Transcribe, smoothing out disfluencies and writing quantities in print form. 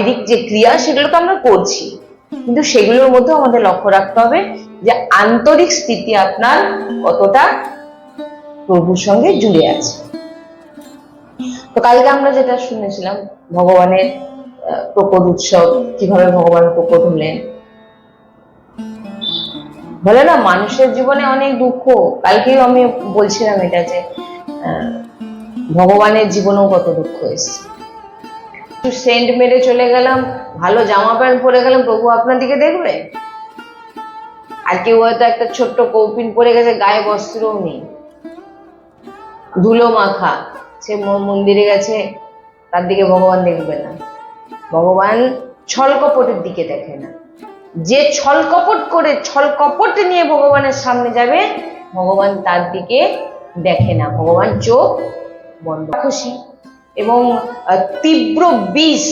শারীরিক যে ক্রিয়া সেগুলো তো আমরা করছি, কিন্তু সেগুলোর মধ্যে আমাদের লক্ষ্য রাখতে হবে যে আন্তরিক স্থিতি আপনার কতটা প্রভুর সঙ্গে জুড়ে আছে। তো কালকে আমরা যেটা শুনেছিলাম ভগবানের প্রকট উৎসব, কিভাবে ভগবান প্রকট হলেন। বলে না মানুষের জীবনে অনেক দুঃখ, কালকেও আমি বলছিলাম এটা যে ভগবানের জীবনেও কত দুঃখ এসছে। সেন্ট মেরে চলে গেলাম, ভালো জামা প্যান্ট পরে গেলাম, প্রভু আপনার দিকে দেখবে? আর কেউ হয়তো একটা ছোট্ট কৌপিন পরে গেছে, গায়ে বস্ত্রও নেই, ধুলো মাখা, সে মন্দিরে গেছে, তার দিকে ভগবান দেখবে না। ভগবান ছলকপটের দিকে দেখে না। যে ছলকপট করে ছলকপট নিয়ে ভগবানের সামনে যাবে, ভগবান তার দিকে দেখে না, ভগবান চোখ বন্ধ। খুশি এবং তীব্র বিষ